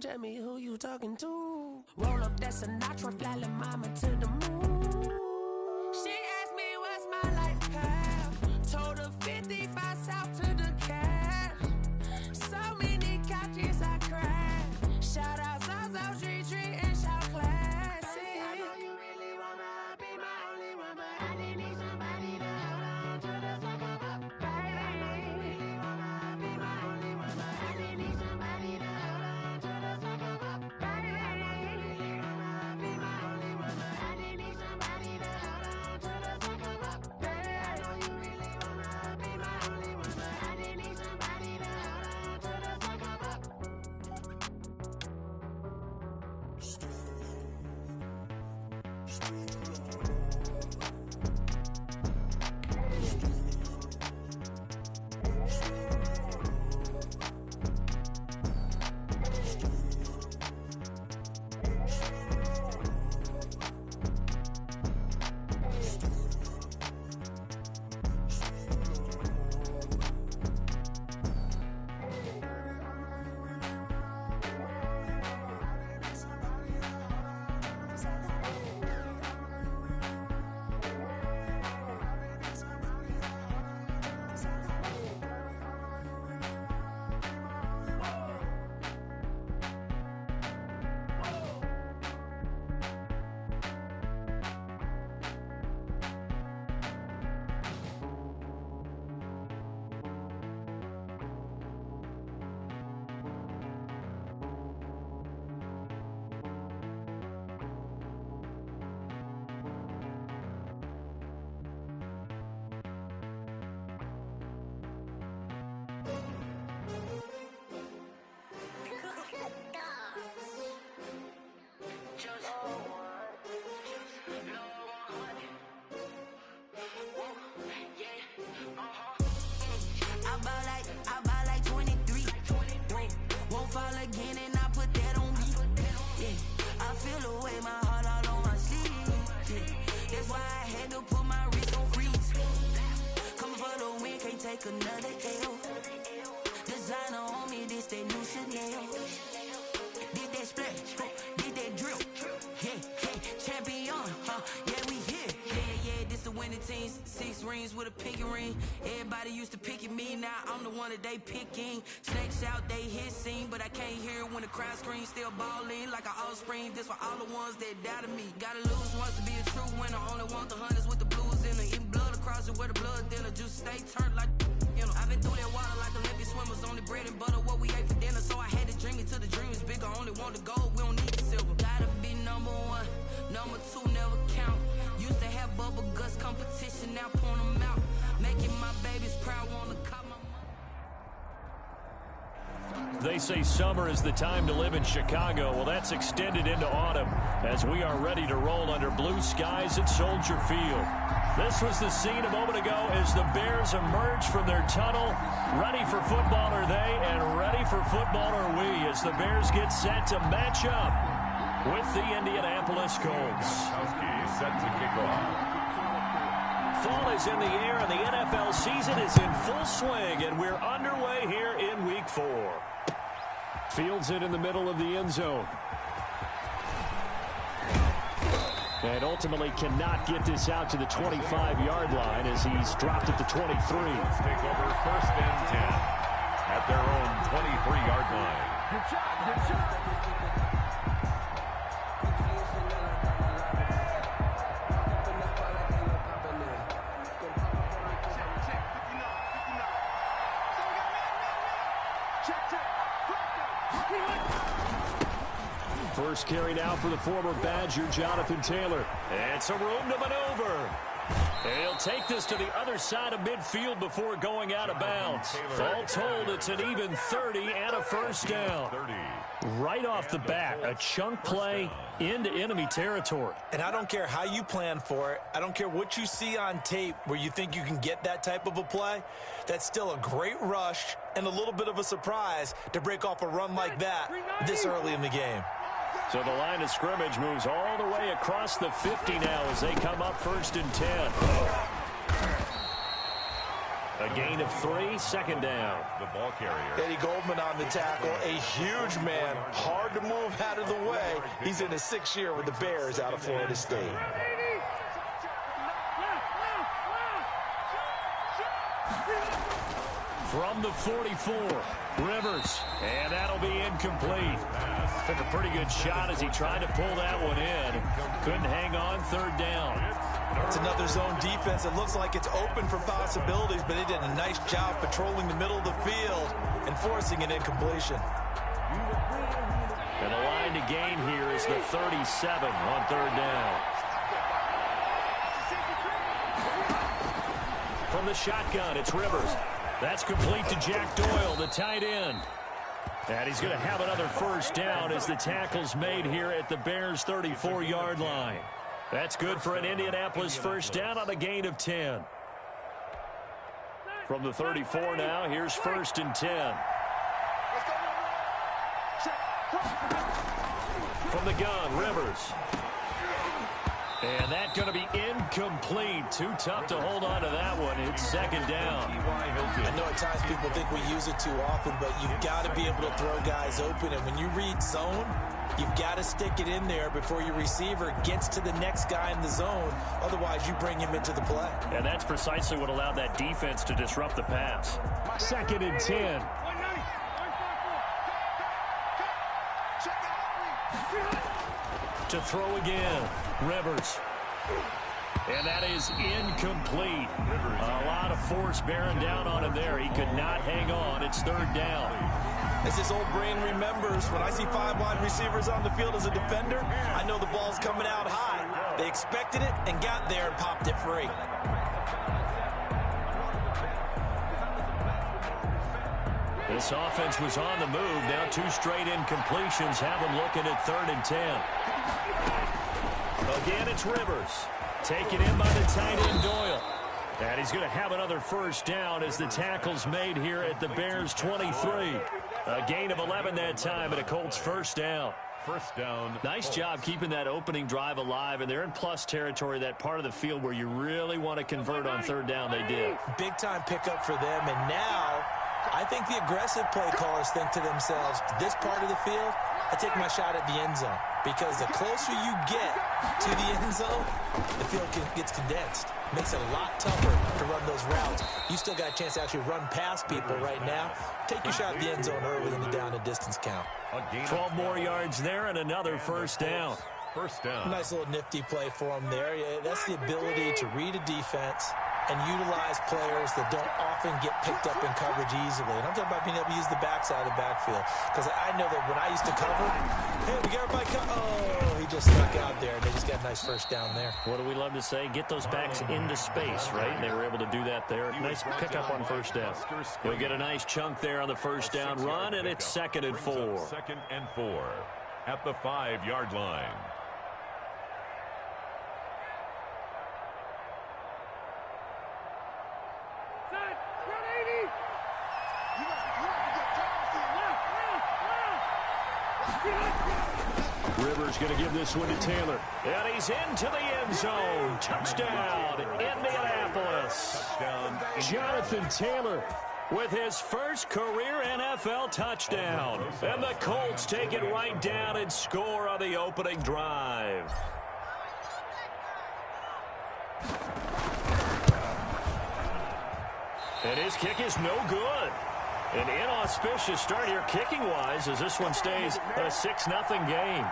tell me who you talking to. Roll up that Sinatra, fly la mama to the moon. She asked me what's my life path. Told her 55 south to the cash. So many couches I crashed. Shout out Zazo, Tree Tree, and shout classic. I know you really wanna be my only one, but I didn't need somebody to hold on to the sucker up, baby. I know you really wanna be my only one, but I didn't need somebody to hold on to the sucker up, baby. I know you really wanna be my only one, but I didn't need somebody to hold on to the sucker up, baby. I know you really wanna be my only one, but I didn't need somebody to hold on to the sucker up. I buy like 23. Won't fall again and I put that on me. Yeah, I feel the way, my heart all on my sleeve. Yeah, that's why I had to put my wrist on freeze. Coming for the win, can't take another L. Designer on me, this that new Chanel. Did that splash, did that drip. Yeah, champion, yeah, we here. Yeah, this the winning teams. 6 rings with a pinky ring. Everybody used to picking me, now I'm the one that they picking. Snakes out, they hit scene, but I can't hear it when the crowd screams. Still balling like an offspring. This for all the ones that doubted me. Gotta lose once to be a true winner. Only want the hunters with the blues in it. Eating blood across it where the blood thinner. Juice stay turned like you know. I've been through that water like Olympic swimmers. Only bread and butter what we ate for dinner. So I had to dream it till the dream is bigger. Only want the gold, we don't need the silver. Gotta be number 1, number 2 never count. Used to have bubble guts competition, now point them out. Making my babies proud, wanna cop my. They say summer is the time to live in Chicago. Well, that's extended into autumn as we are ready to roll under blue skies at Soldier Field. This was the scene a moment ago as the Bears emerged from their tunnel. Ready for football are they, and ready for football are we as the Bears get set to match up with the Indianapolis Colts. Set to kick off. Fall is in the air and the NFL season is in full swing, and we're underway here in Week 4. Fields it in the middle of the end zone. And ultimately cannot get this out to the 25-yard line as he's dropped at the 23. Let's take over 1st and 10 at their own 23-yard line. Good job, good job. First carry now for the former Badger, Jonathan Taylor. And some room to maneuver. And he'll take this to the other side of midfield before going out of bounds. All told, it's an even 30 and a first down. Right off the bat, a chunk play into enemy territory. And I don't care how you plan for it. I don't care what you see on tape where you think you can get that type of a play. That's still a great rush and a little bit of a surprise to break off a run like that this early in the game. So the line of scrimmage moves all the way across the 50 now as they come up 1st and 10. A gain of 3, second down. The ball carrier. Eddie Goldman on the tackle, a huge man, hard to move out of the way. He's in his 6th year with the Bears out of Florida State. From the 44, Rivers, and that'll be incomplete. Took a pretty good shot as he tried to pull that one in. Couldn't hang on, third down. It's another zone defense. It looks like it's open for possibilities, but they did a nice job patrolling the middle of the field and forcing an incompletion. And the line to gain here is the 37 on third down. From the shotgun, it's Rivers. That's complete to Jack Doyle, the tight end. And he's going to have another first down as the tackle's made here at the Bears' 34-yard line. That's good for an Indianapolis first down on a gain of 10. From the 34 now, here's 1st and 10. From the gun, Rivers. And that's going to be incomplete. Too tough to hold on to that one. It's second down. I know at times people think we use it too often, but you've got to be able to throw guys open. And when you read zone, you've got to stick it in there before your receiver gets to the next guy in the zone. Otherwise, you bring him into the play. And that's precisely what allowed that defense to disrupt the pass. 2nd and 10. To throw again, Rivers. And that is incomplete. A lot of force bearing down on him there. He could not hang on. It's third down. As his old brain remembers, when I see 5 wide receivers on the field as a defender, I know the ball's coming out high. They expected it and got there and popped it free. This offense was on the move. Now 2 straight incompletions have them looking at 3rd and 10. Again, it's Rivers. Taken in by the tight end Doyle. And he's going to have another first down as the tackle's made here at the Bears' 23. A gain of 11 that time and a Colts first down. First down. Nice job keeping that opening drive alive, and they're in plus territory, that part of the field where you really want to convert on third down. They did. Big time pickup for them, and now I think the aggressive play callers think to themselves, this part of the field, I take my shot at the end zone. Because the closer you get to the end zone, the field gets condensed. Makes it a lot tougher to run those routes. You still got a chance to actually run past people right now. Take your shot at the end zone early in the down and distance count. 12 more yards there and another first down. First down. Nice little nifty play for him there. Yeah, that's the ability to read a defense and utilize players that don't often get picked up in coverage easily. And I'm talking about being able to use the backside of the backfield. Because I know that when I used to cover, hey, we got everybody oh, he just stuck out there, and they just got a nice first down there. What do we love to say? Get those backs into space, right? And they were able to do that there. Nice pickup on first down. He'll get a nice chunk there on the first down run, and it's 2nd and 4. 2nd and 4 at the 5-yard line. Rivers going to give this one to Taylor. And he's into the end zone. Touchdown, Indianapolis. Touchdown, Jonathan Taylor with his first career NFL touchdown. And the Colts take it right down and score on the opening drive. And his kick is no good. An inauspicious start here kicking-wise as this one stays a 6-0 game.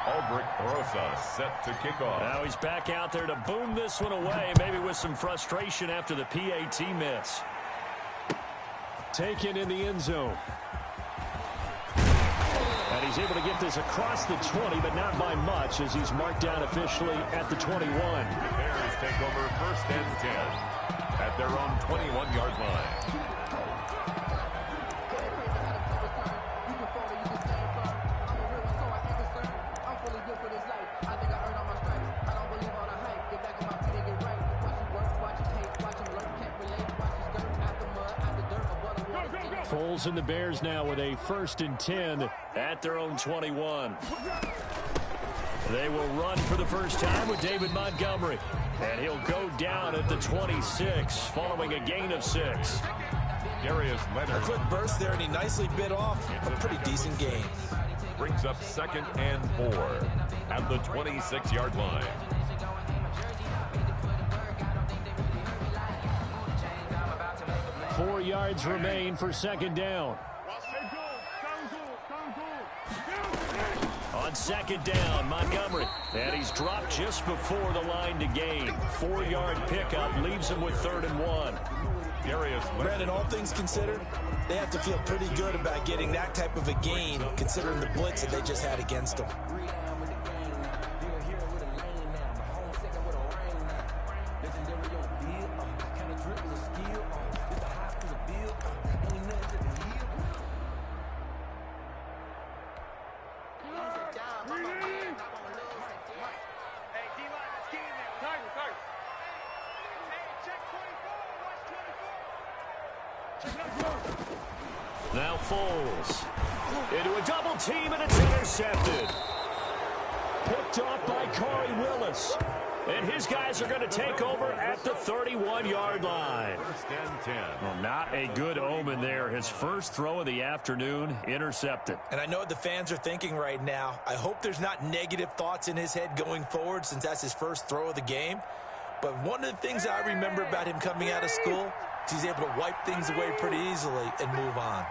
Albrecht Rosa set to kick off. Now he's back out there to boom this one away, maybe with some frustration after the PAT miss. Taken in the end zone. And he's able to get this across the 20, but not by much as he's marked down officially at the 21. The Bears take over 1st and 10 at their own 21-yard line. Foles and the Bears now with a 1st and 10 at their own 21. They will run for the first time with David Montgomery. And he'll go down at the 26 following a gain of 6. Darius A Leonard quick burst there, and he nicely bit off a pretty decent gain. brings up 2nd and 4 at the 26-yard line. Four yards remain for 2nd down. On 2nd down, Montgomery. And he's dropped just before the line to gain. 4-yard pickup leaves him with 3rd and 1. Darius Leonard. Brandon, all things considered, they have to feel pretty good about getting that type of a gain, considering the blitz that they just had against them. Now Foles into a double team, and it's intercepted. Picked off by Corey Willis. And his guys are going to take over at the 31-yard line. 1st and 10. Well, not a good omen there. His first throw of the afternoon, intercepted. And I know what the fans are thinking right now. I hope there's not negative thoughts in his head going forward, since that's his first throw of the game. But one of the things I remember about him coming out of school is he's able to wipe things away pretty easily and move on.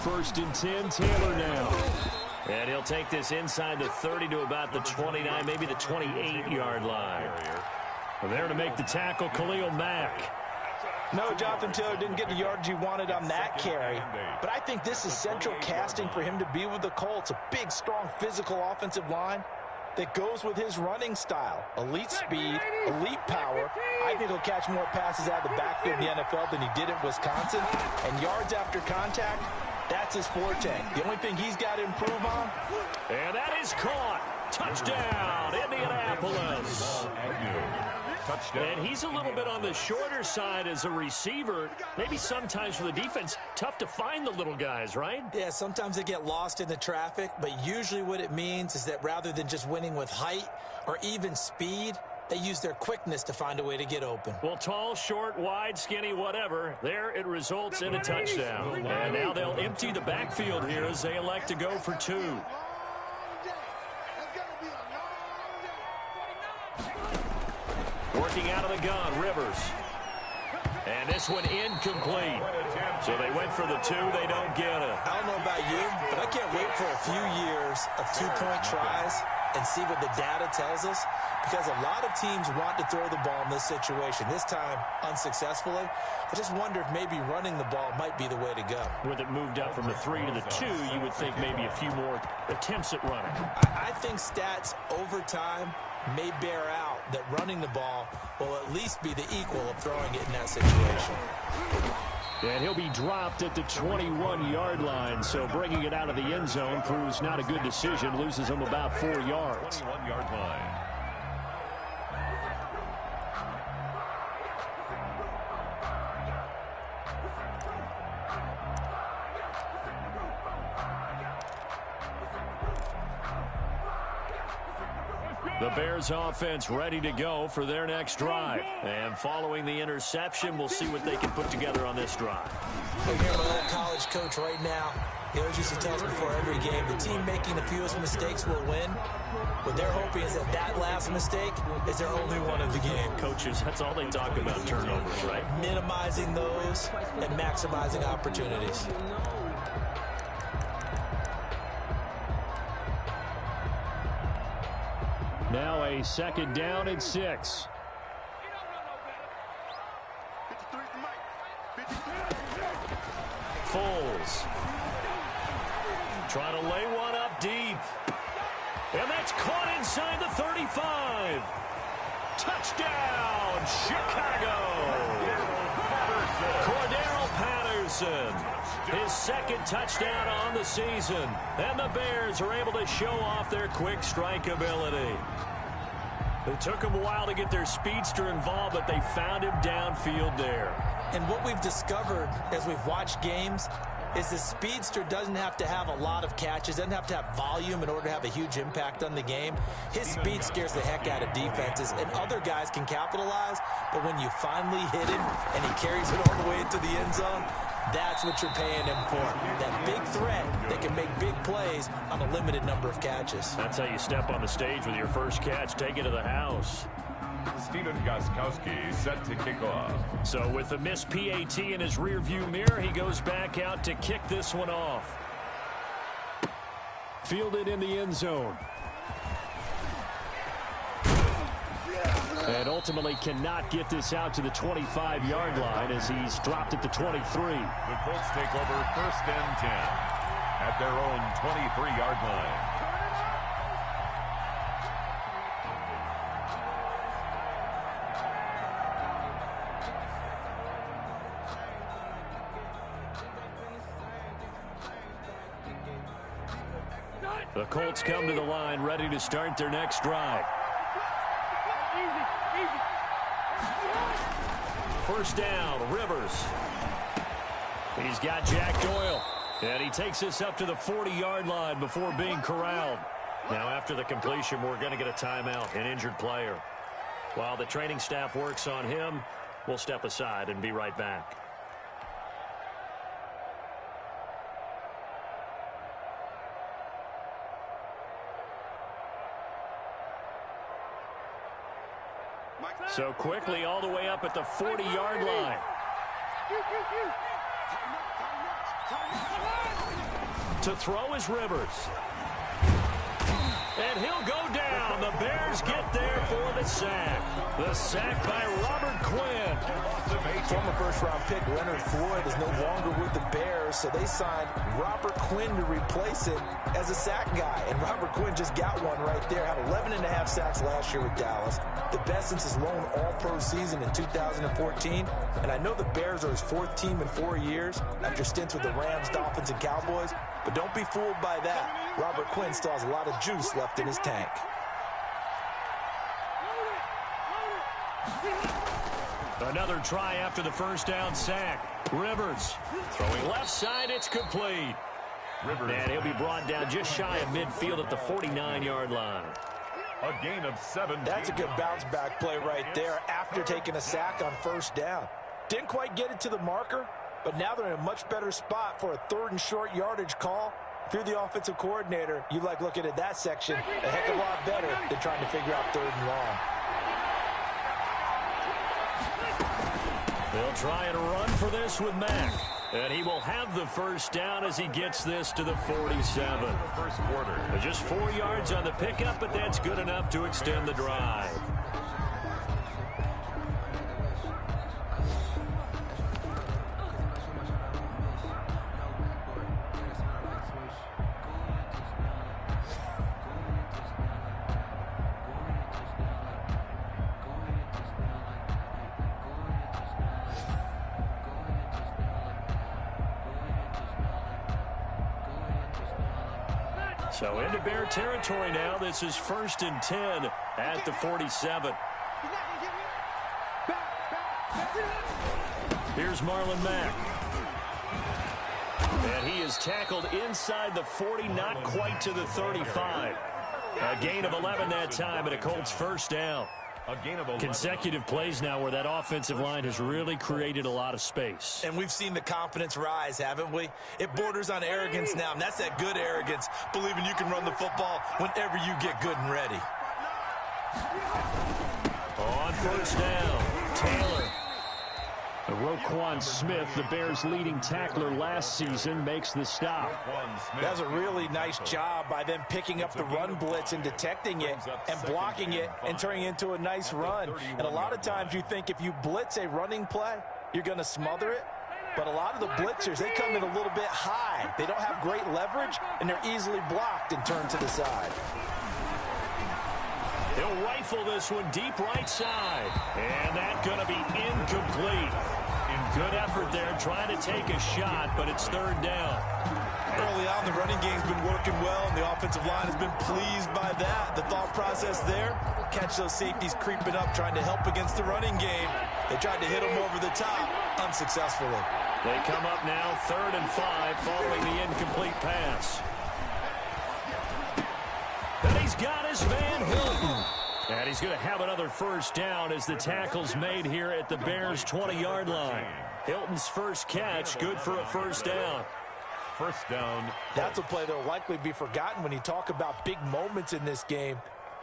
1st and 10, Taylor now. And he'll take this inside the 30 to about the 29, maybe the 28-yard line. There to make the tackle, Khalil Mack. No, Jonathan Taylor didn't get the yardage he wanted on that carry. But I think this is central casting for him to be with the Colts. A big, strong, physical offensive line that goes with his running style. Elite speed, elite power. I think he'll catch more passes out of the backfield in the NFL than he did at Wisconsin. And yards after contact, that's his forte. The only thing he's got to improve on. And that is caught. Touchdown, Indianapolis. Touchdown. And he's a little bit on the shorter side as a receiver. Maybe sometimes for the defense, tough to find the little guys, right? Yeah, sometimes they get lost in the traffic, but usually what it means is that rather than just winning with height or even speed, they use their quickness to find a way to get open. Well, tall, short, wide, skinny, whatever, there it results in a touchdown. And now they'll empty the backfield here as they elect to go for 2. Working out of the gun, Rivers. And this one incomplete. So they went for the 2. They don't get it. I don't know about you, but I can't wait for a few years of 2-point tries and see what the data tells us, because a lot of teams want to throw the ball in this situation. This time, unsuccessfully. I just wonder if maybe running the ball might be the way to go. With it moved up from the 3 to the 2, you would think maybe a few more attempts at running. I think stats over time may bear out that running the ball will at least be the equal of throwing it in that situation. And he'll be dropped at the 21-yard line, so bringing it out of the end zone proves not a good decision, loses him about 4 yards. 21-yard line. The Bears offense ready to go for their next drive. And following the interception, we'll see what they can put together on this drive. I hear my old college coach right now. He always used to tell us before every game, the team making the fewest mistakes will win. What they're hoping is that that last mistake is their only one of the game. Coaches, that's all they talk about, turnovers, right? Minimizing those and maximizing opportunities. Now a 2nd down and 6. Foles. Trying to lay one up deep. And that's caught inside the 35. Touchdown, Chicago. Cordero Patterson. His 2nd touchdown on the season. And the Bears are able to show off their quick strike ability. It took them a while to get their speedster involved, but they found him downfield there. And what we've discovered as we've watched games, is the speedster doesn't have to have a lot of catches, doesn't have to have volume in order to have a huge impact on the game. His speed scares the heck out of defenses, and other guys can capitalize, but when you finally hit him and he carries it all the way into the end zone, that's what you're paying him for. That big threat that can make big plays on a limited number of catches. That's how you step on the stage with your first catch. Take it to the house. Steven Gostkowski set to kick off. So with the missed PAT in his rearview mirror, he goes back out to kick this one off. Fielded in the end zone. And ultimately cannot get this out to the 25-yard line as he's dropped at the 23. The Colts take over 1st and 10 at their own 23-yard line. The Colts come to the line ready to start their next drive. First down, Rivers. He's got Jack Doyle. And he takes this up to the 40-yard line before being corralled. Now after the completion, we're going to get a timeout, an injured player. While the training staff works on him, we'll step aside and be right back. So quickly all the way up at the 40-yard line. To throw is Rivers. And he'll go down. The Bears get there for the sack. The sack by Robert Quinn. Former first-round pick Leonard Floyd is no longer with the Bears, so they signed Robert Quinn to replace him as a sack guy. And Robert Quinn just got one right there. Had 11.5 sacks last year with Dallas. The best since his lone all-pro season in 2014. And I know the Bears are his 4th team in 4 years after stints with the Rams, Dolphins, and Cowboys. But don't be fooled by that. Robert Quinn still has a lot of juice left in his tank. Another try after the first down sack. Rivers throwing left side. It's complete. And he'll be brought down just shy of midfield at the 49-yard line. A gain of 7. That's a good bounce-back play right there after taking a sack on first down. Didn't quite get it to the marker, but now they're in a much better spot for a 3rd and short yardage call. If you're the offensive coordinator, you like looking at that section a heck of a lot better than trying to figure out 3rd and long. They'll try and run for this with Mack. And he will have the first down as he gets this to the 47. First quarter. Just 4 yards on the pickup, but that's good enough to extend the drive. So into Bear territory now. This is 1st and 10 at the 47. Here's Marlon Mack. And he is tackled inside the 40, not quite to the 35. A gain of 11 that time, and a Colts first down. Consecutive plays now where that offensive line has really created a lot of space. And we've seen the confidence rise, haven't we? It borders on arrogance now, and that's that good arrogance, believing you can run the football whenever you get good and ready. On first down, Taylor. Roquan Smith, the Bears' leading tackler last season, makes the stop. That was a really nice job by them picking up the run blitz and detecting it and blocking it and turning it into a nice run. And a lot of times you think if you blitz a running play, you're going to smother it. But a lot of the blitzers, they come in a little bit high. They don't have great leverage, and they're easily blocked and turned to the side. He'll rifle this one deep right side. And that's going to be incomplete. Good effort there, trying to take a shot, but it's 3rd down. Early on, the running game's been working well, and the offensive line has been pleased by that. The thought process there, catch those safeties creeping up, trying to help against the running game. They tried to hit him over the top unsuccessfully. They come up now 3rd and 5 following the incomplete pass. And he's got his man Hilton. And he's going to have another first down as the tackle's made here at the Bears' 20-yard line. Hilton's first catch, good for a first down. First down. That's a play that will likely be forgotten when you talk about big moments in this game.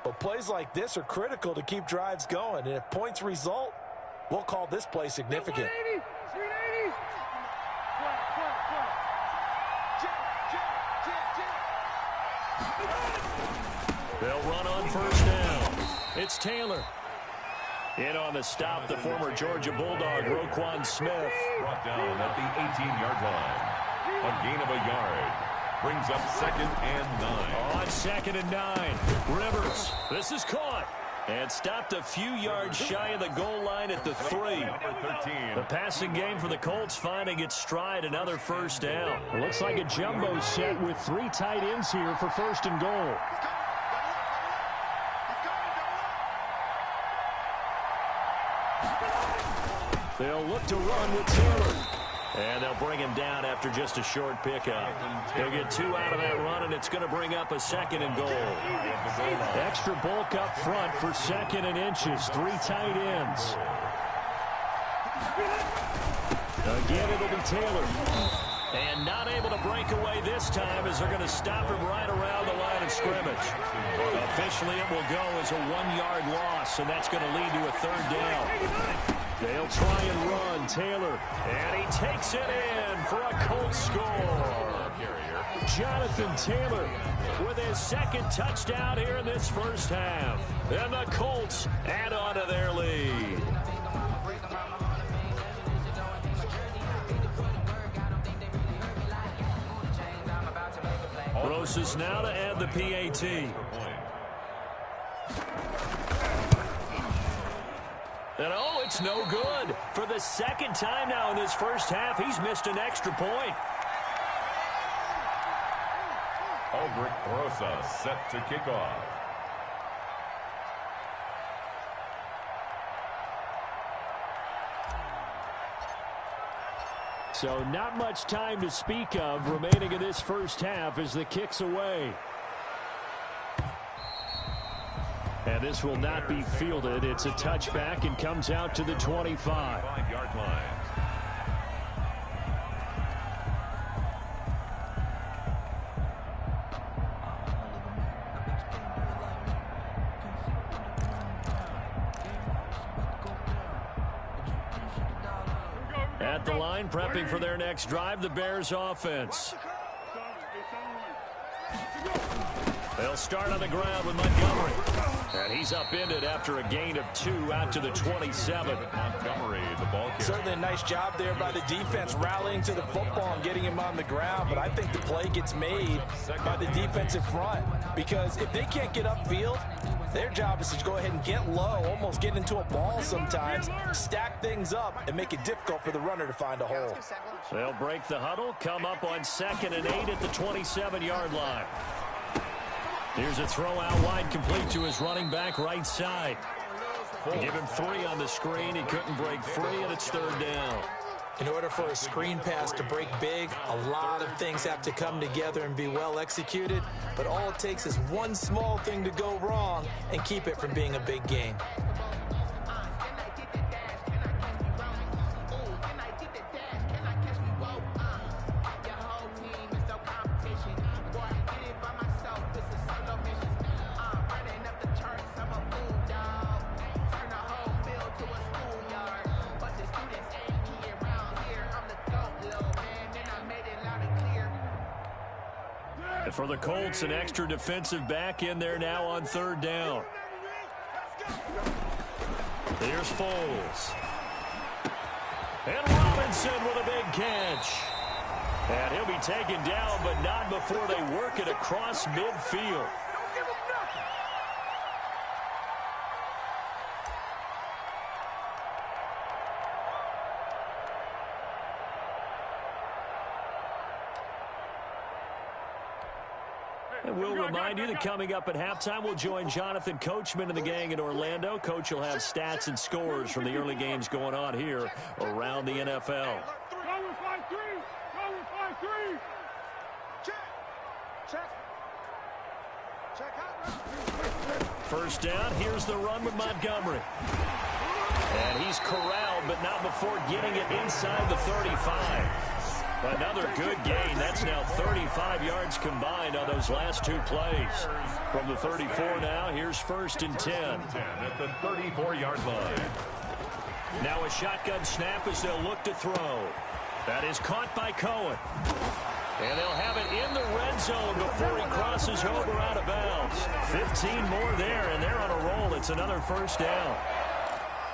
But plays like this are critical to keep drives going. And if points result, we'll call this play significant. They'll run on first down. It's Taylor. In on the stop, the former Georgia Bulldog, Roquan Smith. Brought down at the 18-yard line. A gain of a yard. Brings up 2nd and 9. On 2nd and 9. Rivers. This is caught. And stopped a few yards shy of the goal line at the 3. Number 13. The passing game for the Colts finding its stride, another first down. It looks like a jumbo set with 3 tight ends here for 1st and goal. They'll look to run with Taylor. And they'll bring him down after just a short pickup. They'll get 2 out of that run, and it's going to bring up a 2nd and goal. Extra bulk up front for 2nd and inches. 3 tight ends. Again, it'll be Taylor. And not able to break away this time as they're going to stop him right around the line of scrimmage. Officially, it will go as a 1-yard loss, and that's going to lead to a 3rd down. They'll try and run. Taylor. And he takes it in for a Colts score. Jonathan Taylor with his 2nd touchdown here in this first half. And the Colts add on to their lead. Rosas now to add the PAT. And oh, it's no good. For the 2nd time now in this first half, he's missed an extra point. Aldrich Rosas set to kick off. So not much time to speak of remaining in this first half as the kick's away. And this will not be fielded. It's a touchback and comes out to the 25. 5-yard line. At the line, prepping for their next drive, the Bears offense. They'll start on the ground with Montgomery. And he's upended after a gain of 2 out to the 27. Montgomery, the ball carrier. Certainly a nice job there by the defense rallying to the football and getting him on the ground. But I think the play gets made by the defensive front. Because if they can't get upfield, their job is to go ahead and get low, almost get into a ball sometimes, stack things up, and make it difficult for the runner to find a hole. They'll break the huddle, come up on 2nd and 8 at the 27-yard line. Here's a throw out wide, complete to his running back right side. Give him 3 on the screen. He couldn't break free, and it's 3rd down. In order for a screen pass to break big, a lot of things have to come together and be well executed. But all it takes is one small thing to go wrong and keep it from being a big game. For the Colts, an extra defensive back in there now on 3rd down. Here's Foles. And Robinson with a big catch. And he'll be taken down, but not before they work it across midfield. And we'll remind you that coming up at halftime, we'll join Jonathan Coachman and the gang in Orlando. Coach will have stats and scores from the early games going on here around the NFL. First down, here's the run with Montgomery. And he's corralled, but not before getting it inside the 35. Another good gain. That's now 35 yards combined on those last two plays. From the 34 now, here's 1st and 10. At the 34-yard line. Now a shotgun snap as they'll look to throw. That is caught by Cohen. And they'll have it in the red zone before he crosses over out of bounds. 15 more there, and they're on a roll. It's another first down.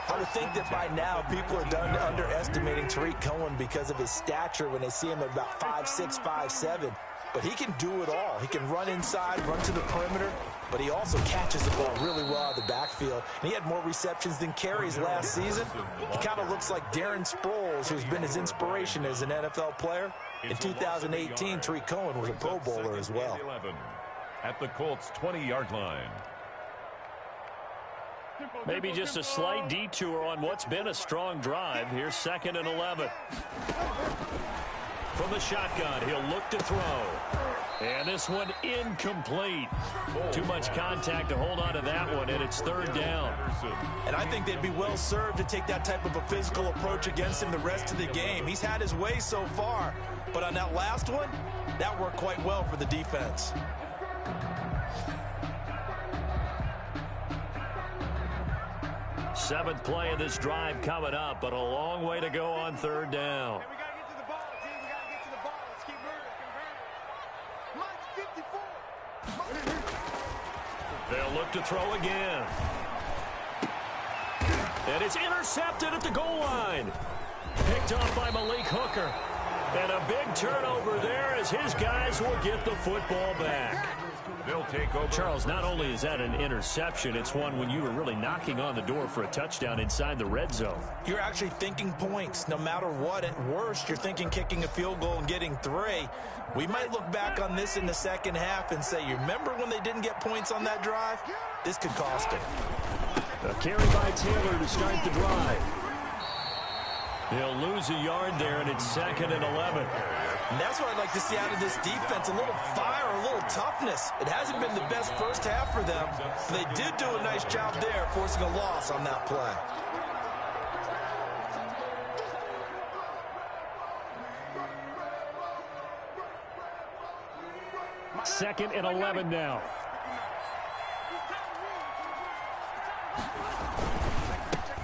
I would think that by now people are done underestimating Tariq Cohen because of his stature when they see him at about 5'6", 5'7". But he can do it all. He can run inside, run to the perimeter, but he also catches the ball really well out of the backfield. And he had more receptions than carries last season. He kind of looks like Darren Sproles, who's been his inspiration as an NFL player. In 2018, Tariq Cohen was a Pro Bowler as well. At the Colts' 20-yard line. Maybe just a slight detour on what's been a strong drive. Here's 2nd and 11. From the shotgun, he'll look to throw. And this one incomplete. Too much contact to hold on to that one, and it's 3rd down. And I think they'd be well served to take that type of a physical approach against him the rest of the game. He's had his way so far, but on that last one, that worked quite well for the defense. Seventh play of this drive coming up, but a long way to go on 3rd down. Hey, we got to get to the ball, G. We got to get to the ball. Let's keep moving. Mike 54. They'll look to throw again. And it's intercepted at the goal line. Picked off by Malik Hooker. And a big turnover there as his guys will get the football back. They'll take over. Charles, not only is that an interception, it's one when you were really knocking on the door for a touchdown inside the red zone. You're actually thinking points no matter what. At worst, you're thinking kicking a field goal and getting 3. We might look back on this in the second half and say, you remember when they didn't get points on that drive? This could cost them. A carry by Taylor to start the drive. He'll lose a yard there, and it's 2nd and 11. And that's what I'd like to see out of this defense, a little fire, a little toughness. It hasn't been the best first half for them, but they did do a nice job there, forcing a loss on that play. Second and 11 now.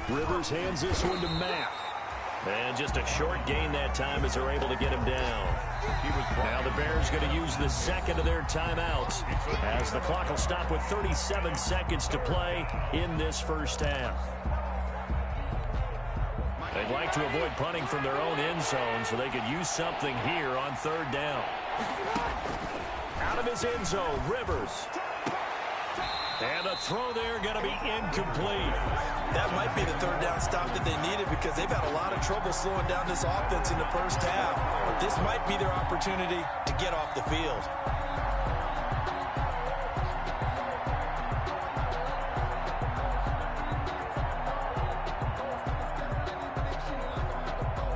Rivers hands this one to Matt. And just a short gain that time as they're able to get him down. Now the Bears going to use the second of their timeouts as the clock will stop with 37 seconds to play in this first half. They'd like to avoid punting from their own end zone so they could use something here on 3rd down. Out of his end zone, Rivers. And the throw there going to be incomplete. That might be the 3rd down stop that they needed because they've had a lot of trouble slowing down this offense in the first half. But this might be their opportunity to get off the field.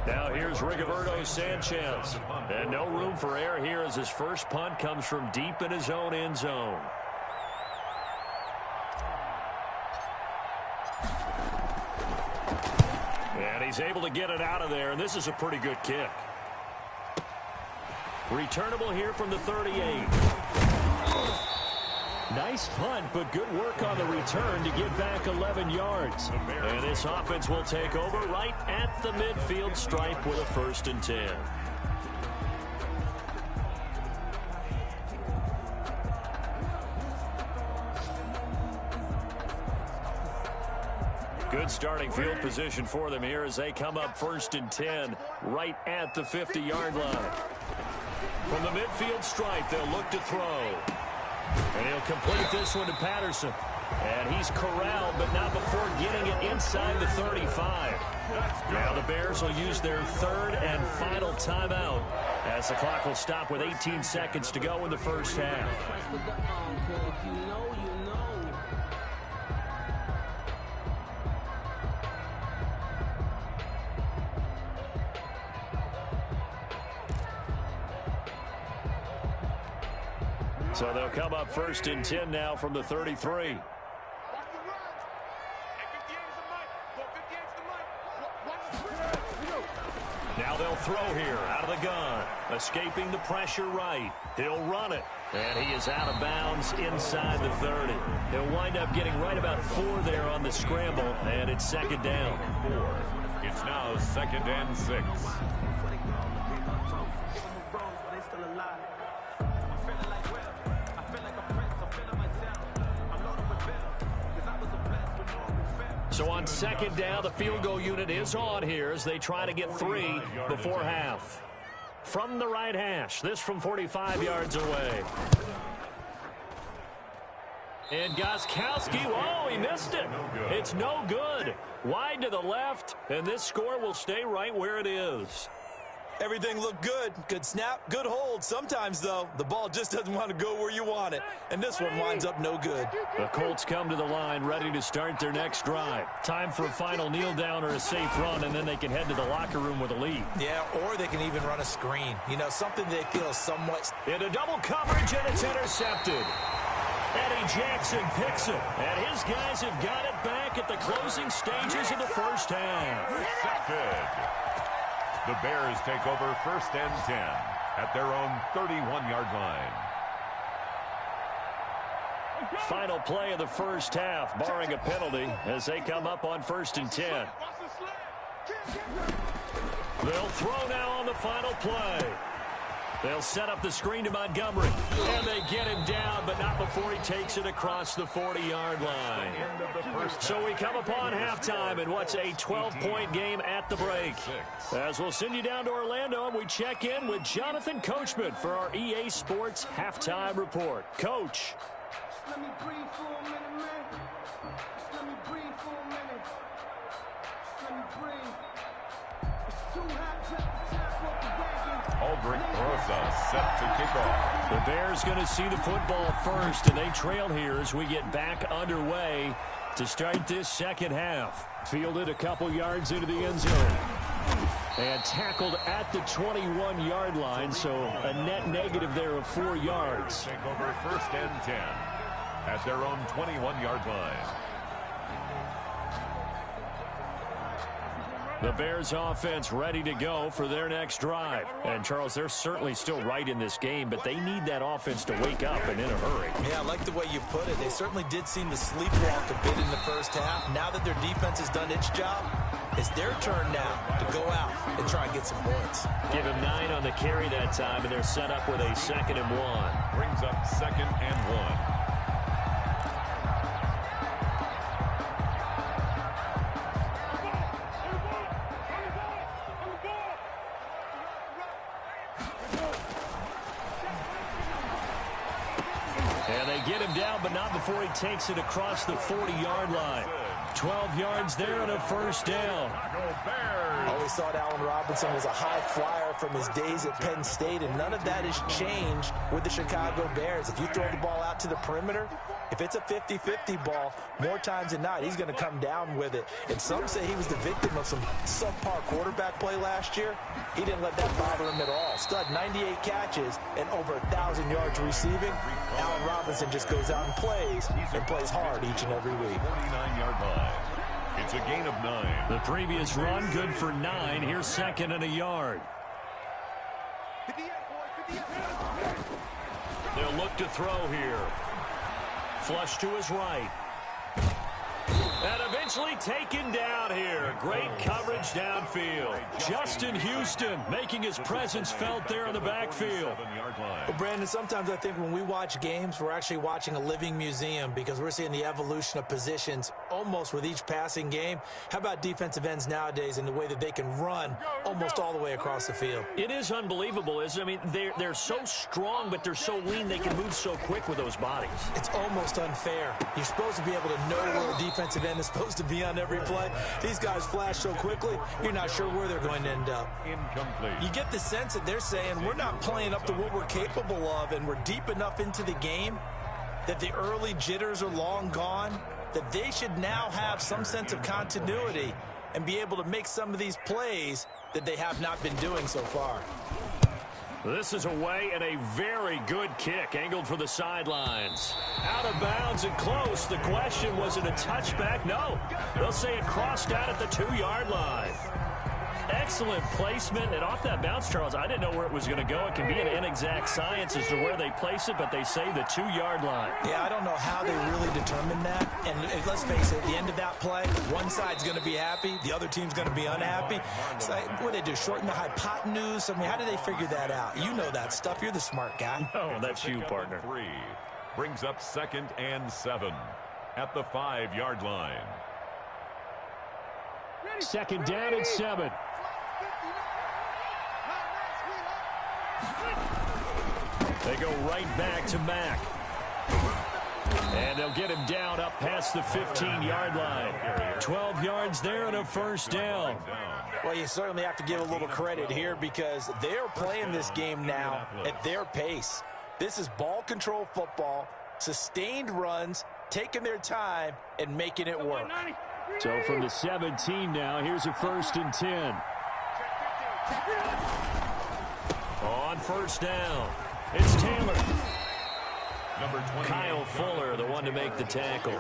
Now here's Rigoberto Sanchez. And no room for error here as his first punt comes from deep in his own end zone. And he's able to get it out of there, and this is a pretty good kick. Returnable here from the 38. Nice punt, but good work on the return to get back 11 yards. And this offense will take over right at the midfield stripe with a 1st and 10. Good starting field position for them here as they come up 1st and 10 right at the 50-yard line. From the midfield stripe, they'll look to throw. And he'll complete this one to Patterson. And he's corralled, but not before getting it inside the 35. Now the Bears will use their third and final timeout as the clock will stop with 18 seconds to go in the first half. So they'll come up first and 10 now from the 33. Now they'll throw here out of the gun. Escaping the pressure right. He'll run it. And he is out of bounds inside the 30. He'll wind up getting right about 4 there on the scramble, and it's second down. 4. It's now second and 6. So on second down, the field goal unit is on here as they try to get 3 before half. From the right hash, this from 45 yards away. And Gostkowski, oh, he missed it. It's no good. Wide to the left, and this score will stay right where it is. Everything looked good. Good snap, good hold. Sometimes, though, the ball just doesn't want to go where you want it. And this one winds up no good. The Colts come to the line ready to start their next drive. Time for a final kneel down or a safe run, and then they can head to the locker room with a lead. Yeah, or they can even run a screen. You know, something they feel somewhat... Into double coverage, and it's intercepted. Eddie Jackson picks it, and his guys have got it back at the closing stages of the first half. Intercepted. The Bears take over first and 10 at their own 31-yard line. Final play of the first half, barring a penalty, as they come up on first and 10. They'll throw now on the final play. They'll set up the screen to Montgomery, and they get him down, but not before he takes it across the 40-yard line. So we come upon halftime in what's a 12-point game at the break. As we'll send you down to Orlando, and we check in with Jonathan Coachman for our EA Sports Halftime Report. Coach. Let me breathe for a minute, man. Let me breathe for a minute. Let me breathe. It's too hot to tap off the wagon. Aldrich Rosa set to kick off. The Bears going to see the football first, and they trail here as we get back underway to start this second half. Fielded a couple yards into the end zone. And tackled at the 21-yard line, so a net negative there of 4 yards. Take over first and 10 at their own 21-yard line. The Bears offense ready to go for their next drive. And, Charles, they're certainly still right in this game, but they need that offense to wake up and in a hurry. Yeah, I like the way you put it. They certainly did seem to sleepwalk a bit in the first half. Now that their defense has done its job, it's their turn now to go out and try and get some points. Give him 9 on the carry that time, and they're set up with a 2nd and 1. Brings up 2nd and 1. Get him down, but not before he takes it across the 40-yard line. 12 yards there and a first down. Always thought Allen Robinson was a high flyer from his days at Penn State, and none of that has changed with the Chicago Bears. If you throw the ball out to the perimeter, if it's a 50-50 ball, more times than not, he's going to come down with it. And some say he was the victim of some subpar quarterback play last year. He didn't let that bother him at all. Stud, 98 catches and over 1,000 yards receiving. Allen Robinson just goes out and plays hard each and every week. 49-yard line. It's a gain of 9. The previous run good for 9. Here's 2nd and a yard. They'll look to throw here. Flush to his right. And eventually eventually taken down here. Great coverage downfield. Justin Houston making his presence felt there in the backfield. Well, Brandon, sometimes I think when we watch games, we're actually watching a living museum because we're seeing the evolution of positions almost with each passing game. How about defensive ends nowadays and the way that they can run almost all the way across the field? It is unbelievable, isn't it? I mean, they're so strong, but they're so lean. They can move so quick with those bodies. It's almost unfair. You're supposed to be able to know where a defensive end is supposed to be on every play. These guys flash so quickly, you're not sure where they're going to end up. Incomplete. You get the sense that they're saying we're not playing up to what we're capable of, and we're deep enough into the game that the early jitters are long gone, that they should now have some sense of continuity and be able to make some of these plays that they have not been doing so far. This is away and a very good kick, angled for the sidelines. Out of bounds and close. The question, was it a touchback? No. They'll say it crossed out at the 2-yard line. Excellent placement, and off that bounce, Charles, I didn't know where it was going to go. It can be an inexact science as to where they place it, but they say the 2-yard line. Yeah, I don't know how they really determined that. And let's face it, at the end of that play, one side's going to be happy, the other team's going to be unhappy. It's like, what do they do, shorten the hypotenuse? I mean, how do they figure that out? You know that stuff. You're the smart guy. Oh, that's you, partner. 3 brings up 2nd and 7 at the 5-yard line. 2nd down and 7. They go right back to Mack. And they'll get him down up past the 15-yard line. 12 yards there and a first down. Well, you certainly have to give a little credit here because they're playing this game now at their pace. This is ball control football, sustained runs, taking their time, and making it work. So from the 17 now, here's a 1st and 10. On first down, it's Taylor. Kyle Fuller, the one to make the tackle.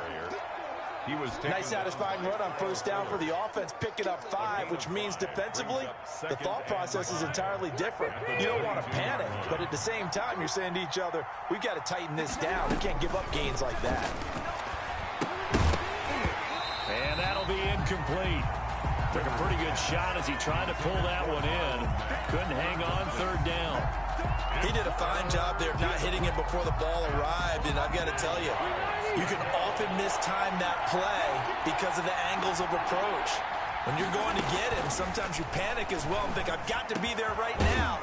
He was nice satisfying run on first down for the offense, picking up 5, which means defensively, the thought process is entirely different. You don't want to panic, but at the same time, you're saying to each other, we've got to tighten this down. We can't give up gains like that. And that'll be incomplete. Took a pretty good shot as he tried to pull that one in. Couldn't hang on 3rd down. He did a fine job there of not hitting it before the ball arrived, and I've got to tell you, you can often mistime that play because of the angles of approach. When you're going to get him, sometimes you panic as well and think, I've got to be there right now.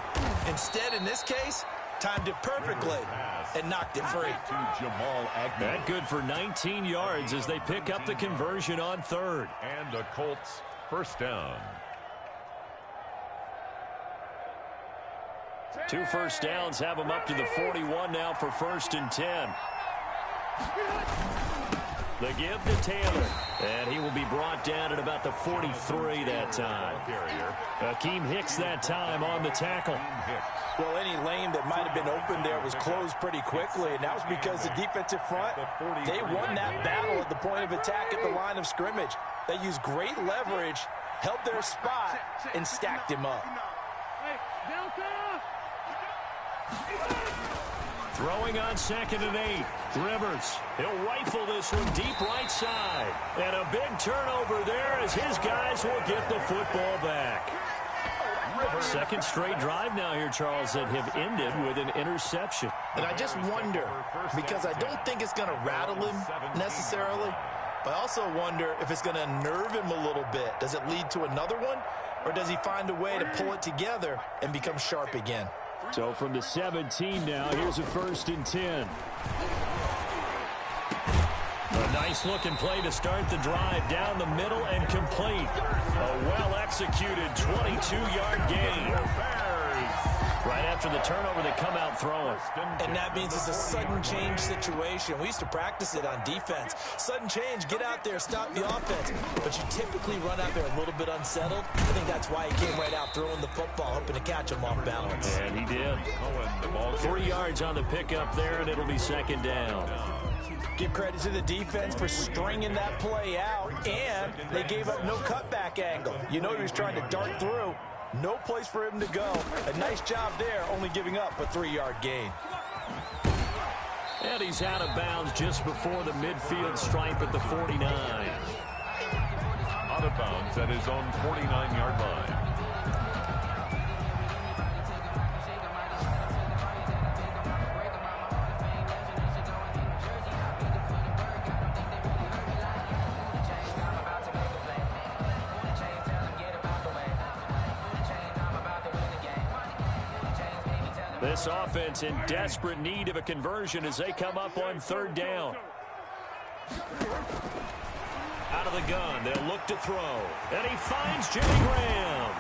Instead, in this case, timed it perfectly and knocked it free. That good for 19 yards as they pick up the conversion on 3rd. And the Colts first down. 2 first downs have them up to the 41 now for 1st and 10. The give to Taylor, and he will be brought down at about the 43 that time. Akeem Hicks that time on the tackle. Well, any lane that might have been open there was closed pretty quickly, and that was because the defensive front, they won that battle at the point of attack at the line of scrimmage. They used great leverage, held their spot, and stacked him up. Throwing on 2nd and 8. Rivers, he'll rifle this one deep right side. And a big turnover there as his guys will get the football back. 2nd straight drive now here, Charles, that have ended with an interception. And I just wonder, because I don't think it's going to rattle him necessarily, but I also wonder if it's going to unnerve him a little bit. Does it lead to another one, or does he find a way to pull it together and become sharp again? So from the 17 now, here's a 1st and 10. A nice-looking play to start the drive down the middle and complete. A well-executed 22-yard gain. Right after the turnover, they come out throwing. And that means it's a sudden change situation. We used to practice it on defense. Sudden change, get out there, stop the offense. But you typically run out there a little bit unsettled. I think that's why he came right out throwing the football, hoping to catch him off balance. And he did. 3 yards on the pickup there, and it'll be 2nd down. Give credit to the defense for stringing that play out, and they gave up no cutback angle. You know he was trying to dart through. No place for him to go. A nice job there, only giving up a 3-yard gain. And he's out of bounds just before the midfield stripe at the 49. out of bounds at his own 49-yard line. This offense in desperate need of a conversion as they come up on third down. Out of the gun, they'll look to throw. And he finds Jimmy Graham.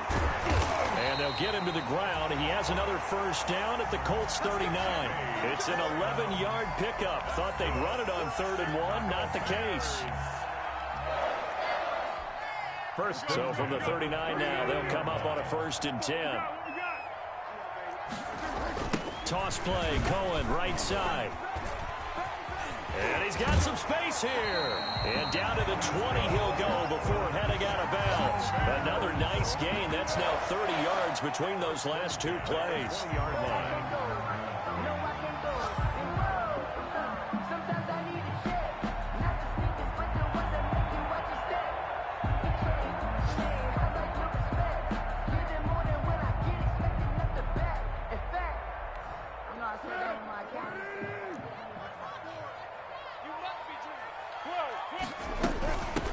And they'll get him to the ground. He has another first down at the Colts 39. It's an 11-yard pickup. Thought they'd run it on 3rd and 1. Not the case. So from the 39 now, they'll come up on a 1st and 10. Toss play, Cohen, right side. And he's got some space here. And down to the 20 he'll go before heading out of bounds. Another nice gain. That's now 30 yards between those last 2 plays. 20-yard line.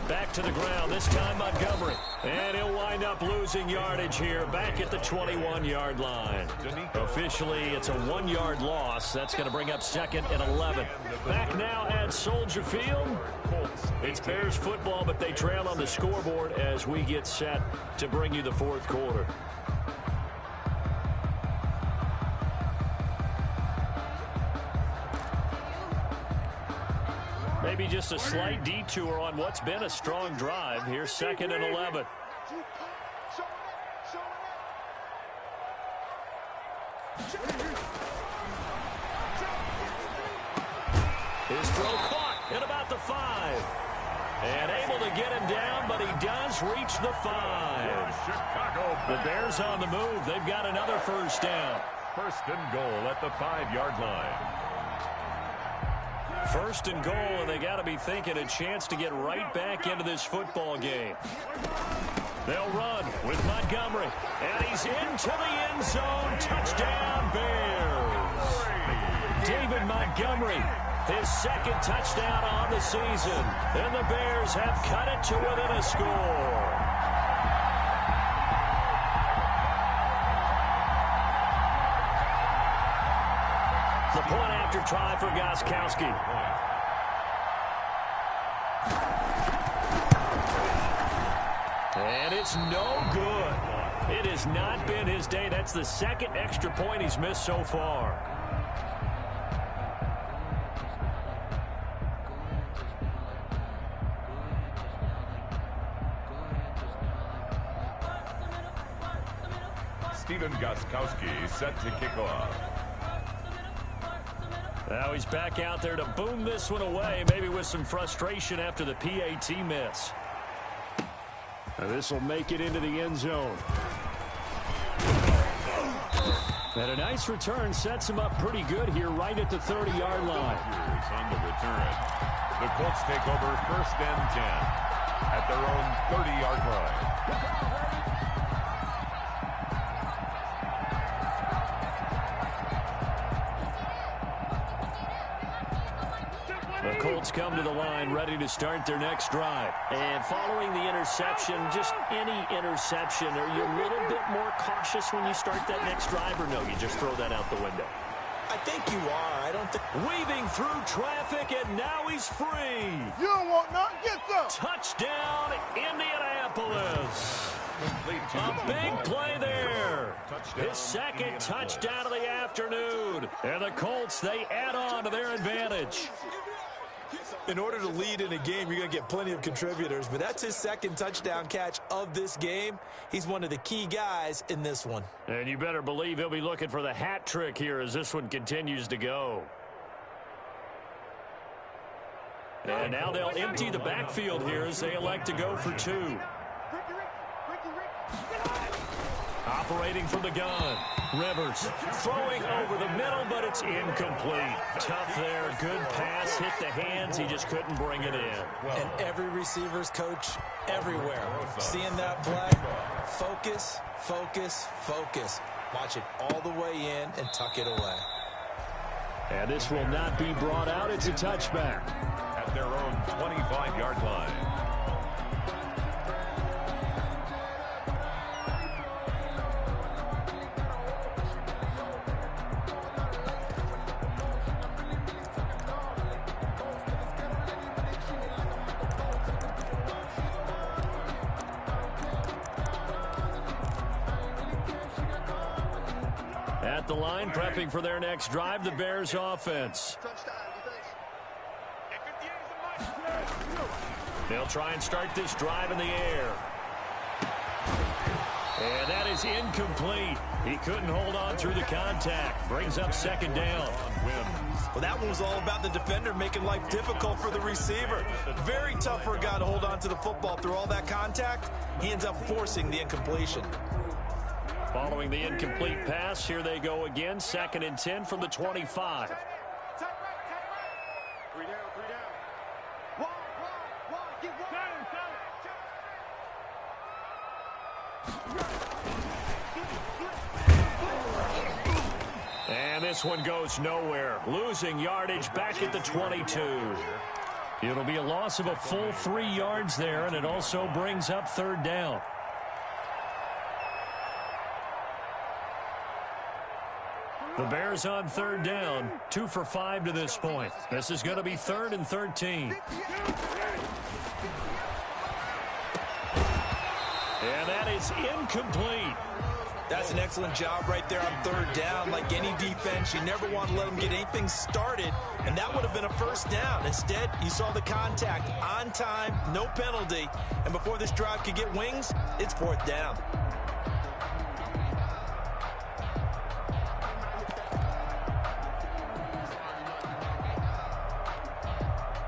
Back to the ground, this time Montgomery. And he'll wind up losing yardage here, back at the 21-yard line. Officially, it's a 1-yard loss. That's going to bring up 2nd and 11. Back now at Soldier Field. It's Bears football, but they trail on the scoreboard as we get set to bring you the 4th quarter. Maybe just a slight detour on what's been a strong drive. Here's 2nd and 11. His throw caught at about the 5. And able to get him down, but he does reach the 5. The Bears on the move. They've got another first down. 1st and goal at the 5-yard line. 1st and goal, and they got to be thinking a chance to get right back into this football game. They'll run with Montgomery, and he's into the end zone. Touchdown, Bears. David Montgomery, his 2nd touchdown on the season, and the Bears have cut it to within a score. The point after try for Gostkowski. And it's no good. It has not been his day. That's the 2nd extra point he's missed so far. Stephen Gostkowski set to kick off. Now he's back out there to boom this one away, maybe with some frustration after the PAT miss. This will make it into the end zone. And a nice return sets him up pretty good here right at the 30-yard line. On the return. The Colts take over 1st and 10 at their own 30-yard line. The Colts come to the line ready to start their next drive. And following the interception, just any interception, are you a little bit more cautious when you start that next drive, or no, you just throw that out the window? I think you are. I don't think... Weaving through traffic, and now he's free. You don't want none. Get some. Touchdown, Indianapolis. A big play there. His 2nd touchdown of the afternoon. And the Colts, they add on to their advantage. In order to lead in a game, you're going to get plenty of contributors, but that's his 2nd touchdown catch of this game. He's one of the key guys in this one. And you better believe he'll be looking for the hat trick here as this one continues to go. And now they'll empty the backfield here as they elect to go for 2. Operating from the gun. Rivers throwing over the middle, but it's incomplete. Tough there. Good pass. Hit the hands. He just couldn't bring it in. And every receiver's coach everywhere. Seeing that play, focus, focus, focus. Watch it all the way in and tuck it away. And this will not be brought out. It's a touchback. At their own 25-yard line. At the line, prepping for their next drive, the Bears offense. They'll try and start this drive in the air. And that is incomplete. He couldn't hold on through the contact. Brings up second down. Well, that one was all about the defender making life difficult for the receiver. Very tough for a guy to hold on to the football through all that contact. He ends up forcing the incompletion. Following the incomplete pass, here they go again. 2nd and 10 from the 25. And this one goes nowhere. Losing yardage back at the 22. It'll be a loss of a full 3 yards there, and it also brings up 3rd down. The Bears on 3rd down, 2 for 5 to this point. This is going to be 3rd and 13. And that is incomplete. That's an excellent job right there on 3rd down. Like any defense, you never want to let them get anything started, and that would have been a 1st down. Instead, you saw the contact on time, no penalty, and before this drive could get wings, it's 4th down.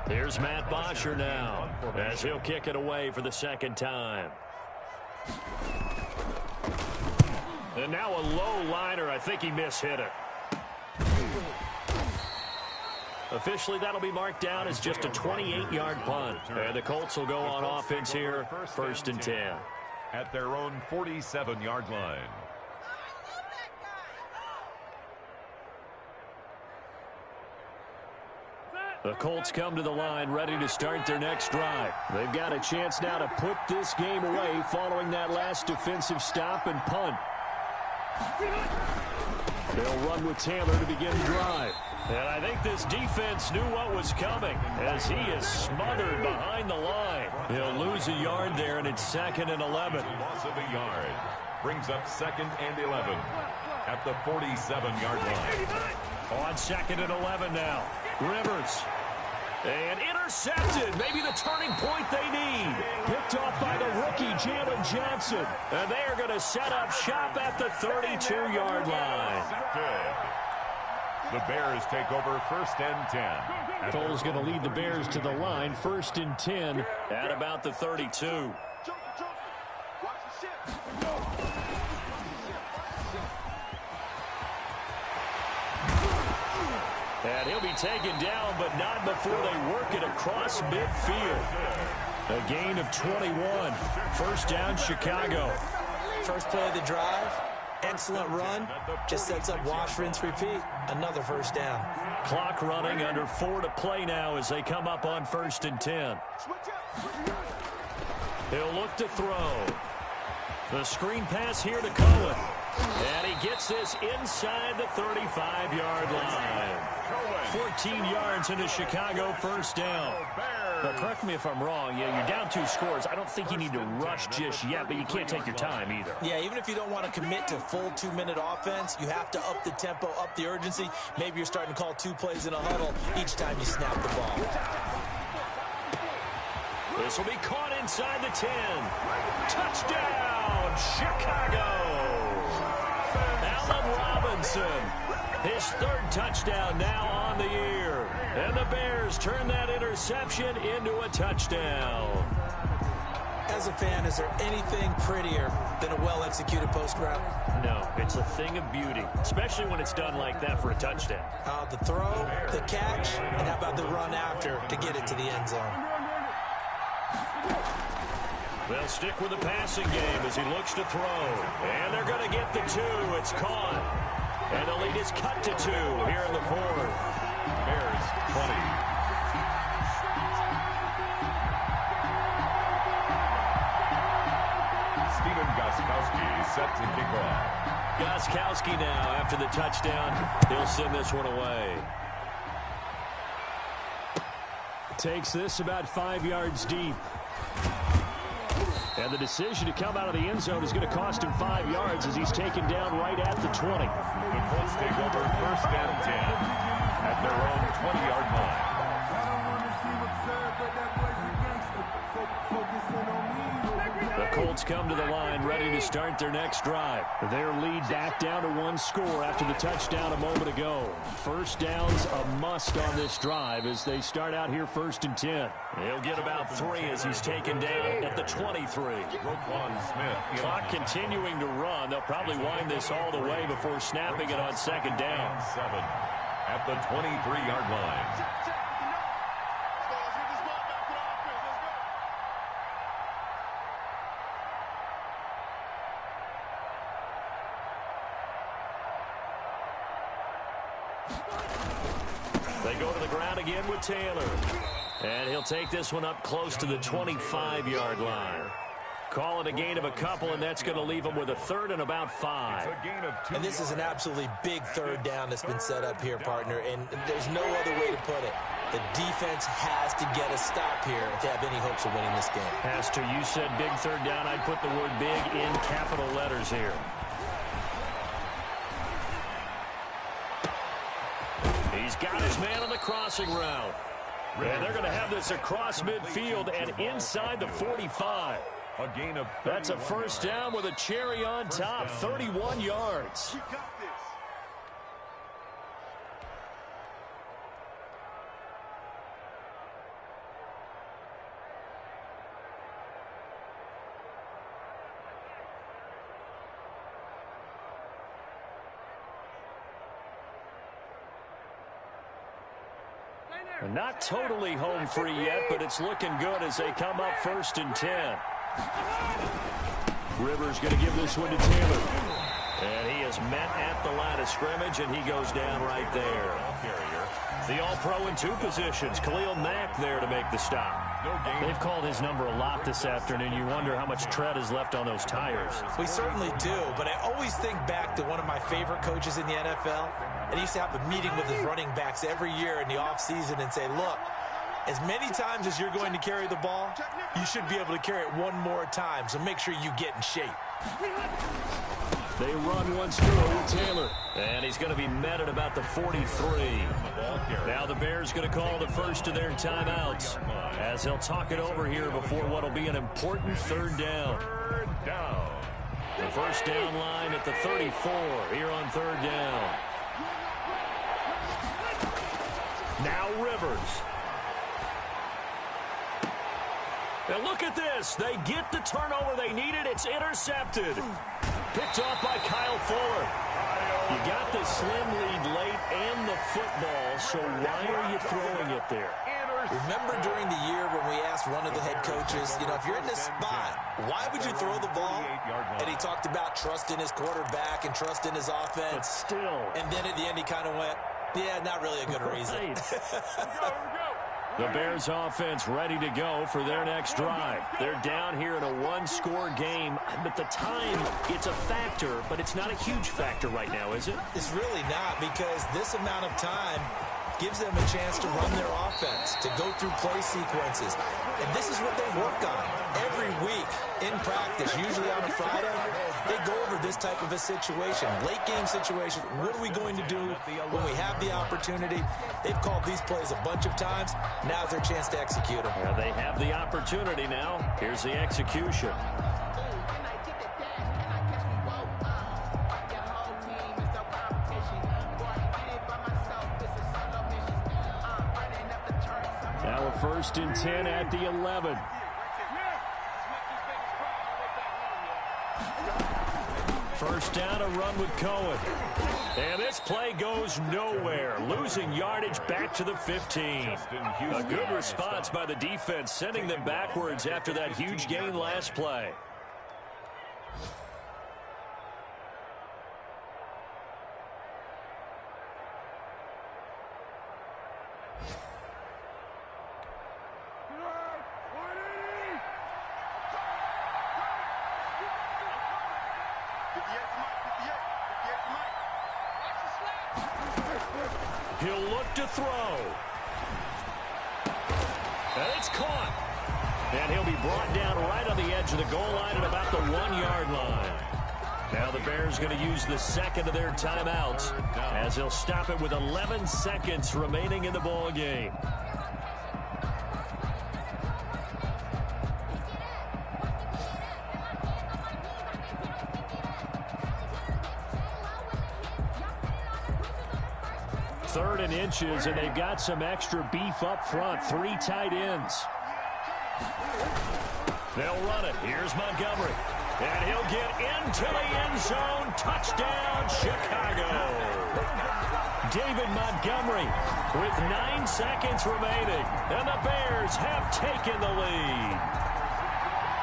Here's Matt Bosher now, as he'll kick it away for the 2nd time. And now a low liner. I think he mishit it. Officially, that'll be marked down as just a 28-yard punt. And the Colts will go on offense here, 1st and 10. At their own 47-yard line. The Colts come to the line ready to start their next drive. They've got a chance now to put this game away following that last defensive stop and punt. They'll run with Taylor to begin the drive. And I think this defense knew what was coming as he is smothered behind the line. He'll lose a yard there, and it's 2nd and 11. Loss of a yard. Brings up 2nd and 11 at the 47-yard line. On 2nd and 11 now. Rivers. And intercepted. Maybe the turning point they need. Picked off by the rookie, Jalen Johnson. And they are going to set up shop at the 32-yard line. The Bears take over 1st and 10. Cole's going to lead the Bears to the line. 1st and 10 at about the 32. And he'll be taken down, but not before they work it across midfield. A gain of 21. 1st down, Chicago. First play of the drive, excellent run. Just sets up wash, rinse, repeat. Another 1st down. Clock running, under 4 to play now as they come up on 1st and 10. He'll look to throw. The screen pass here to Cohen. And he gets this inside the 35-yard line. 14 yards into Chicago, 1st down. But correct me if I'm wrong. Yeah, you're down 2 scores. I don't think you need to rush just yet, but you can't take your time either. Yeah, even if you don't want to commit to full 2-minute offense, you have to up the tempo, up the urgency. Maybe you're starting to call 2 plays in a huddle each time you snap the ball. This will be caught inside the 10. Touchdown, Chicago. Allen Robinson, his 3rd touchdown now on the year. And the Bears turn that interception into a touchdown. As As a fan, is there anything prettier than a well-executed post route? No, it's a thing of beauty, especially when it's done like that for a touchdown. The throw, the catch, and how about the run after to get it to the end zone? They'll stick with the passing game as he looks to throw. And they're going to get the 2. It's caught. And the lead is cut to 2 here in the 4th. Bears 20. Set to kick off. Gostkowski now after the touchdown. He'll send this one away. Takes this about 5 yards deep. And the decision to come out of the end zone is going to cost him 5 yards as he's taken down right at the 20. The Colts take over 1st and 10 at their own 20-yard line. The Colts come to the line ready to start their next drive. Their lead back down to 1 score after the touchdown a moment ago. First down's a must on this drive as they start out here 1st and 10. He'll get about 3 as he's taken down at the 23. Clock continuing to run. They'll probably wind this all the way before snapping it on 2nd down. 7 at the 23-yard line. They go to the ground again with Taylor. And he'll take this one up close to the 25-yard line. Call it a gain of a couple, and that's going to leave him with a 3rd and about 5. And this is an absolutely big 3rd down that's been set up here, partner, and there's no other way to put it. The defense has to get a stop here if they have any hopes of winning this game. Pastor, you said big 3rd down. I'd put the word big in capital letters here. He's got his man on the crossing route. And they're going to have this across midfield and inside the 45. That's a 1st down with a cherry on top, 31 yards. Not totally home free yet, but it's looking good as they come up 1st and 10. Rivers going to give this one to Taylor. And he is met at the line of scrimmage, and he goes down right there. The All-Pro in 2 positions. Khalil Mack there to make the stop. They've called his number a lot this afternoon. You wonder how much tread is left on those tires. We certainly do, but I always think back to one of my favorite coaches in the NFL. And he used to have a meeting with his running backs every year in the offseason and say, look, as many times as you're going to carry the ball, you should be able to carry it one more time, so make sure you get in shape. They run once more with Taylor. And he's going to be met at about the 43. Now the Bears going to call the first of their timeouts as they'll talk it over here before what will be an important 3rd down. The 1st down line at the 34 here on 3rd down. Now Rivers. And look at this. They get the turnover they needed. It's intercepted. Picked off by Kyle Fuller. You got the slim lead late and the football, so why are you throwing it there? Remember during the year when we asked one of the head coaches, you know, if you're in this spot, why would you throw the ball? And he talked about trust in his quarterback and trust in his offense. But still. And then at the end he kind of went, yeah, not really a good reason. The Bears offense ready to go for their next drive. They're down here in a 1-score game, but the time, it's a factor, but it's not a huge factor right now, is it? It's really not, because this amount of time gives them a chance to run their offense, to go through play sequences. And this is what they work on every week in practice, usually on a Friday. They go over this type of a situation, late game situation. What are we going to do when we have the opportunity? They've called these plays a bunch of times. Now's their chance to execute them. Well, they have the opportunity now. Here's the execution. Now a 1st and 10 at the 11. First down, a run with Cohen. And this play goes nowhere. Losing yardage back to the 15. A good response by the defense, sending them backwards after that huge gain last play. He'll look to throw. And it's caught. And he'll be brought down right on the edge of the goal line at about the 1-yard line. Now the Bears going to use the second of their timeouts as they'll stop it with 11 seconds remaining in the ball game. Third and inches, and they've got some extra beef up front. 3 tight ends. They'll run it. Here's Montgomery. And he'll get into the end zone. Touchdown, Chicago. David Montgomery with 9 seconds remaining. And the Bears have taken the lead.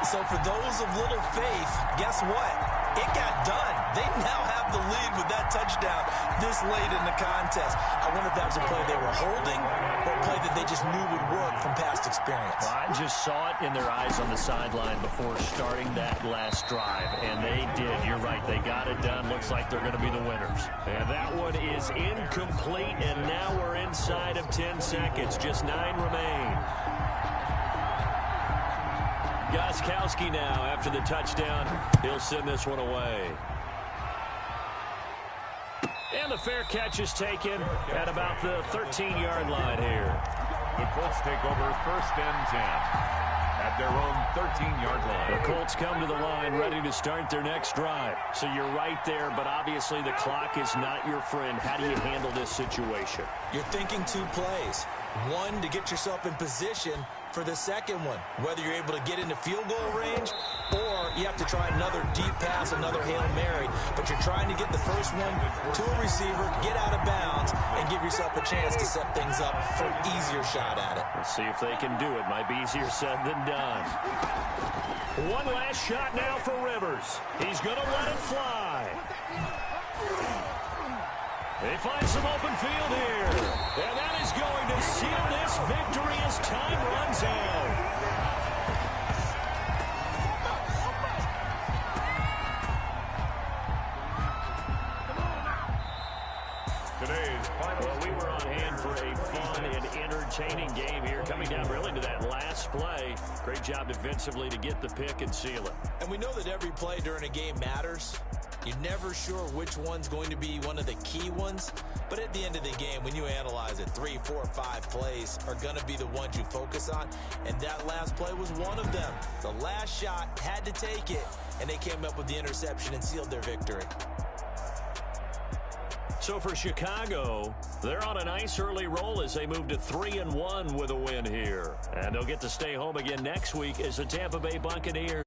So for those of little faith, guess what? It got done. They now have the lead with that touchdown this late in the contest. I wonder if that was a play they were holding or a play that they just knew would work from past experience. Well, I just saw it in their eyes on the sideline before starting that last drive, and they did. You're right. They got it done. Looks like they're going to be the winners. And that one is incomplete, and now we're inside of 10 seconds. Just 9 remain. Gostkowski now, after the touchdown, he'll send this one away. And the fair catch is taken at about the 13-yard line here. The Colts take over first and 10 at their own 13-yard line. The Colts come to the line ready to start their next drive. So you're right there, but obviously the clock is not your friend. How do you handle this situation? You're thinking 2 plays. One, to get yourself in position for the second one, whether you're able to get into field goal range or you have to try another deep pass, another Hail Mary, but you're trying to get the first one to a receiver, get out of bounds, and give yourself a chance to set things up for an easier shot at it. Let's see if they can do it. Might be easier said than done. One last shot now for Rivers. He's going to let it fly. They find some open field here. And that is going to seal this victory as time runs out. Well, we were on hand for a fun and entertaining game here, coming down really to that last play. Great job defensively to get the pick and seal it. And we know that every play during a game matters. You're never sure which one's going to be one of the key ones. But at the end of the game, when you analyze it, 3, 4, 5 plays are going to be the ones you focus on. And that last play was one of them. The last shot had to take it, and they came up with the interception and sealed their victory. So for Chicago, they're on a nice early roll as they move to 3-1 with a win here. And they'll get to stay home again next week as the Tampa Bay Buccaneers.